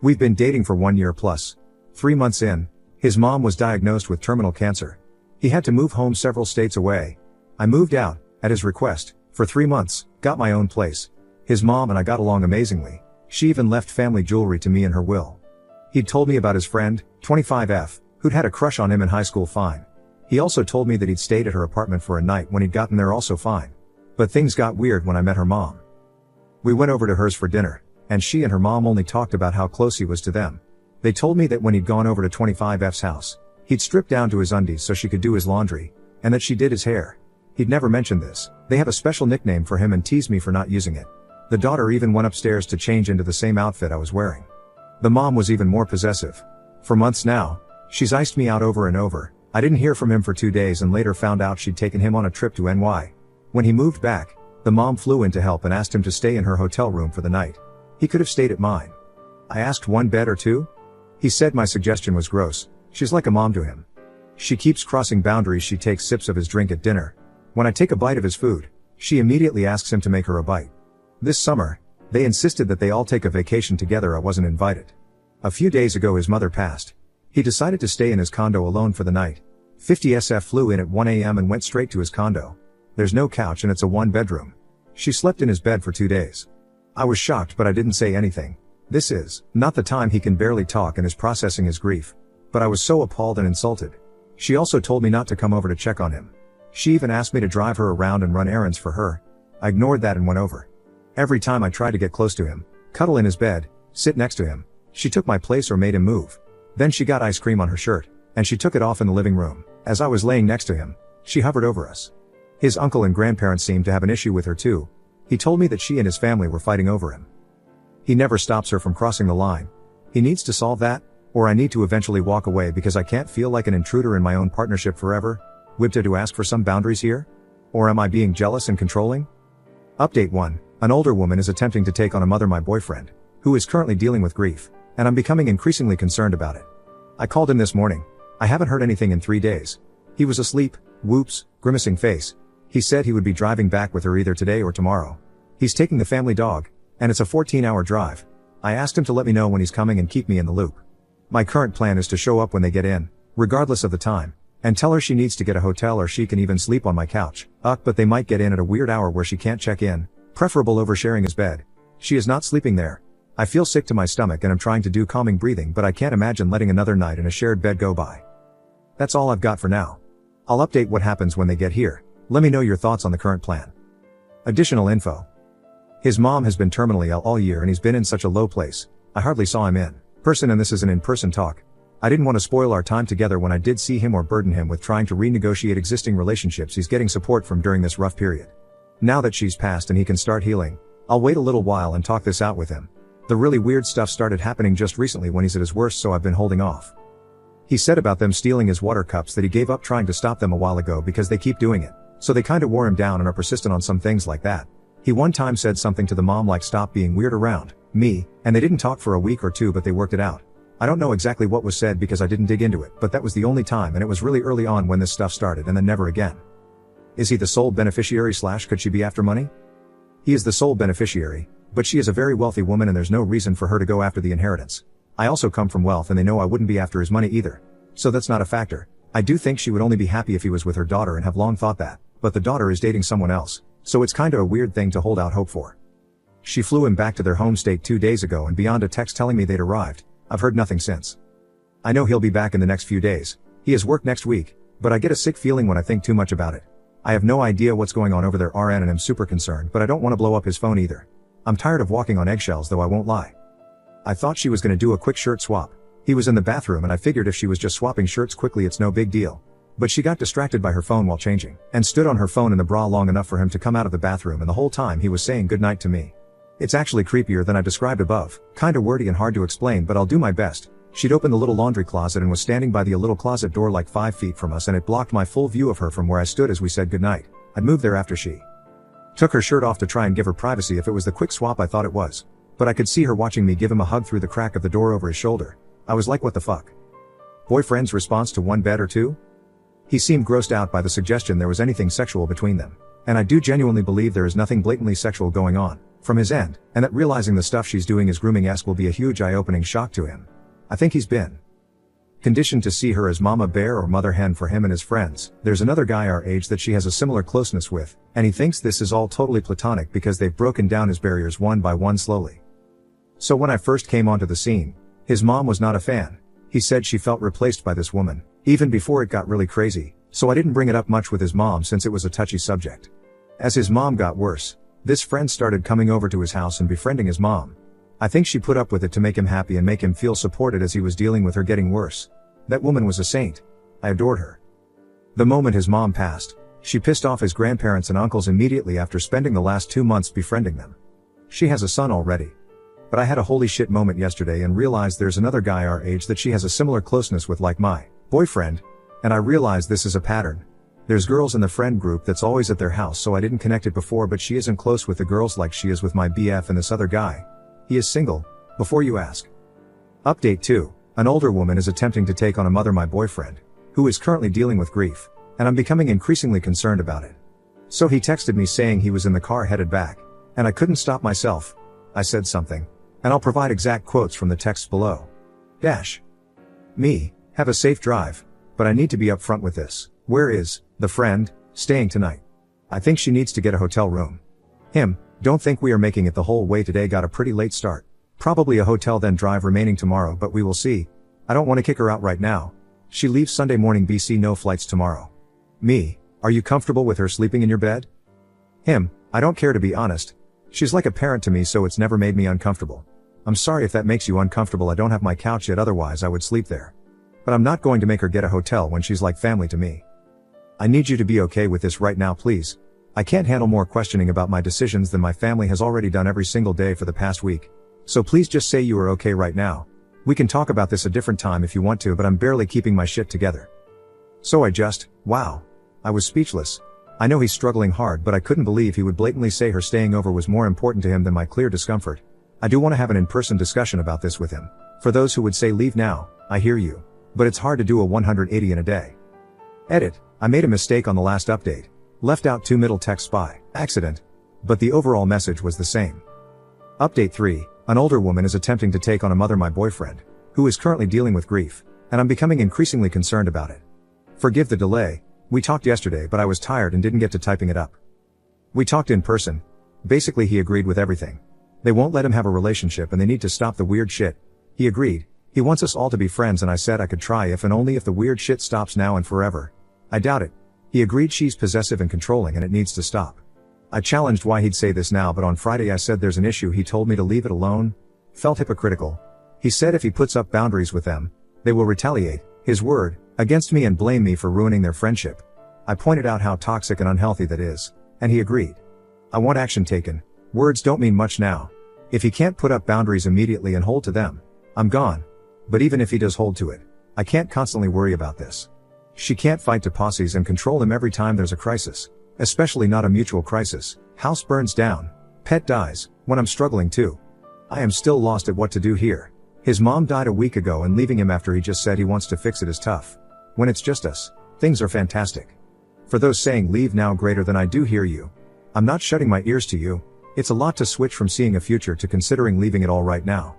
We've been dating for 1 year plus. 3 months in, his mom was diagnosed with terminal cancer. He had to move home several states away. I moved out, at his request, for 3 months, got my own place. His mom and I got along amazingly. She even left family jewelry to me in her will. He'd told me about his friend, 25F, who'd had a crush on him in high school fine. He also told me that he'd stayed at her apartment for a night when he'd gotten there also fine. But things got weird when I met her mom. We went over to hers for dinner, and she and her mom only talked about how close he was to them. They told me that when he'd gone over to 25F's house, he'd stripped down to his undies so she could do his laundry, and that she did his hair. He'd never mentioned this. They have a special nickname for him and teased me for not using it. The daughter even went upstairs to change into the same outfit I was wearing. The mom was even more possessive. For months now, she's iced me out over and over. I didn't hear from him for 2 days and later found out she'd taken him on a trip to NY. When he moved back, the mom flew in to help and asked him to stay in her hotel room for the night. He could have stayed at mine. I asked 1 bed or 2? He said my suggestion was gross. She's like a mom to him. She keeps crossing boundaries. She takes sips of his drink at dinner. When I take a bite of his food, she immediately asks him to make her a bite. This summer, they insisted that they all take a vacation together. I wasn't invited. A few days ago his mother passed. He decided to stay in his condo alone for the night. 50SF flew in at 1 a.m. and went straight to his condo. There's no couch and it's a 1-bedroom. She slept in his bed for 2 days. I was shocked but I didn't say anything. This is not the time. He can barely talk and is processing his grief. But I was so appalled and insulted. She also told me not to come over to check on him. She even asked me to drive her around and run errands for her. I ignored that and went over. Every time I tried to get close to him, cuddle in his bed, sit next to him, she took my place or made him move. Then she got ice cream on her shirt, and she took it off in the living room. As I was laying next to him, she hovered over us. His uncle and grandparents seemed to have an issue with her too. He told me that she and his family were fighting over him. He never stops her from crossing the line. He needs to solve that, or I need to eventually walk away because I can't feel like an intruder in my own partnership forever. Wibta to ask for some boundaries here? Or am I being jealous and controlling? Update 1. An older woman is attempting to take on a mother, my boyfriend, who is currently dealing with grief, and I'm becoming increasingly concerned about it. I called him this morning. I haven't heard anything in 3 days. He was asleep, whoops, grimacing face. He said he would be driving back with her either today or tomorrow. He's taking the family dog, and it's a 14-hour drive. I asked him to let me know when he's coming and keep me in the loop. My current plan is to show up when they get in, regardless of the time, and tell her she needs to get a hotel or she can even sleep on my couch. But they might get in at a weird hour where she can't check in, preferable over sharing his bed. She is not sleeping there. I feel sick to my stomach and I'm trying to do calming breathing, but I can't imagine letting another night in a shared bed go by. That's all I've got for now. I'll update what happens when they get here. Let me know your thoughts on the current plan. Additional info. His mom has been terminally ill all year and he's been in such a low place. I hardly saw him in person, and this is an in-person talk. I didn't want to spoil our time together when I did see him or burden him with trying to renegotiate existing relationships he's getting support from during this rough period. Now that she's passed and he can start healing, I'll wait a little while and talk this out with him. The really weird stuff started happening just recently when he's at his worst, so I've been holding off. He said about them stealing his water cups that he gave up trying to stop them a while ago because they keep doing it. So they kinda wore him down and are persistent on some things like that. He one time said something to the mom like stop being weird around me, and they didn't talk for a week or 2 but they worked it out. I don't know exactly what was said because I didn't dig into it, but that was the only time and it was really early on when this stuff started and then never again. Is he the sole beneficiary / could she be after money? He is the sole beneficiary, but she is a very wealthy woman and there's no reason for her to go after the inheritance. I also come from wealth and they know I wouldn't be after his money either. So that's not a factor. I do think she would only be happy if he was with her daughter and have long thought that, but the daughter is dating someone else, so it's kinda a weird thing to hold out hope for. She flew him back to their home state 2 days ago and beyond a text telling me they'd arrived, I've heard nothing since. I know he'll be back in the next few days. He has work next week, but I get a sick feeling when I think too much about it. I have no idea what's going on over there RN and I'm super concerned, but I don't want to blow up his phone either. I'm tired of walking on eggshells, though I won't lie. I thought she was gonna do a quick shirt swap. He was in the bathroom and I figured if she was just swapping shirts quickly it's no big deal. But she got distracted by her phone while changing, and stood on her phone in the bra long enough for him to come out of the bathroom, and the whole time he was saying goodnight to me. It's actually creepier than I described above, kinda wordy and hard to explain, but I'll do my best. She'd opened the little laundry closet and was standing by the little closet door like 5 feet from us, and it blocked my full view of her from where I stood as we said goodnight. I'd moved there after she took her shirt off to try and give her privacy if it was the quick swap I thought it was. But I could see her watching me give him a hug through the crack of the door over his shoulder. I was like, what the fuck? Boyfriend's response to 1 bed or 2? He seemed grossed out by the suggestion there was anything sexual between them. And I do genuinely believe there is nothing blatantly sexual going on. from his end, and that realizing the stuff she's doing is grooming-esque will be a huge eye-opening shock to him. I think he's been conditioned to see her as mama bear or mother hen for him and his friends. There's another guy our age that she has a similar closeness with, and he thinks this is all totally platonic because they've broken down his barriers one by one slowly. So when I first came onto the scene, his mom was not a fan. He said she felt replaced by this woman, even before it got really crazy, so I didn't bring it up much with his mom since it was a touchy subject. As his mom got worse, this friend started coming over to his house and befriending his mom. I think she put up with it to make him happy and make him feel supported as he was dealing with her getting worse. That woman was a saint. I adored her. The moment his mom passed, she pissed off his grandparents and uncles immediately after spending the last 2 months befriending them. She has a son already. But I had a holy shit moment yesterday and realized there's another guy our age that she has a similar closeness with like my boyfriend, and I realized this is a pattern. There's girls in the friend group that's always at their house, so I didn't connect it before, but she isn't close with the girls like she is with my BF and this other guy. He is single, before you ask. Update 2. An older woman is attempting to take on a mother my boyfriend, who is currently dealing with grief, and I'm becoming increasingly concerned about it. So he texted me saying he was in the car headed back, and I couldn't stop myself. I said something, and I'll provide exact quotes from the texts below. Me, have a safe drive, but I need to be upfront with this. Where is the friend staying tonight? I think she needs to get a hotel room. Him, don't think we are making it the whole way today, got a pretty late start. Probably a hotel then drive remaining tomorrow, but we will see. I don't want to kick her out right now. She leaves Sunday morning BC, no flights tomorrow. Me, are you comfortable with her sleeping in your bed? Him, I don't care to be honest. She's like a parent to me, so it's never made me uncomfortable. I'm sorry if that makes you uncomfortable. I don't have my couch yet, otherwise I would sleep there. But I'm not going to make her get a hotel when she's like family to me. I need you to be okay with this right now, please. I can't handle more questioning about my decisions than my family has already done every single day for the past week. So please just say you are okay right now. We can talk about this a different time if you want to, but I'm barely keeping my shit together. So wow. I was speechless. I know he's struggling hard, but I couldn't believe he would blatantly say her staying over was more important to him than my clear discomfort. I do want to have an in-person discussion about this with him. For those who would say leave now, I hear you. But it's hard to do a 180 in a day. Edit. I made a mistake on the last update. Left out 2 middle texts by accident. But the overall message was the same. Update 3. An older woman is attempting to take on a mother my boyfriend, who is currently dealing with grief, and I'm becoming increasingly concerned about it. Forgive the delay. We talked yesterday, but I was tired and didn't get to typing it up. We talked in person. Basically he agreed with everything. They won't let him have a relationship and they need to stop the weird shit. He agreed. He wants us all to be friends, and I said I could try if and only if the weird shit stops now and forever. I doubt it. He agreed she's possessive and controlling and it needs to stop. I challenged why he'd say this now, but on Friday I said there's an issue. He told me to leave it alone. Felt hypocritical. He said if he puts up boundaries with them, they will retaliate, his word, against me and blame me for ruining their friendship. I pointed out how toxic and unhealthy that is, and he agreed. I want action taken. Words don't mean much now. If he can't put up boundaries immediately and hold to them, I'm gone. But even if he does hold to it, I can't constantly worry about this. She can't fight to posses and control him every time there's a crisis. Especially not a mutual crisis. House burns down. Pet dies. When I'm struggling too. I am still lost at what to do here. His mom died a week ago, and leaving him after he just said he wants to fix it is tough. When it's just us, things are fantastic. For those saying leave now greater than I do hear you. I'm not shutting my ears to you. It's a lot to switch from seeing a future to considering leaving it all right now.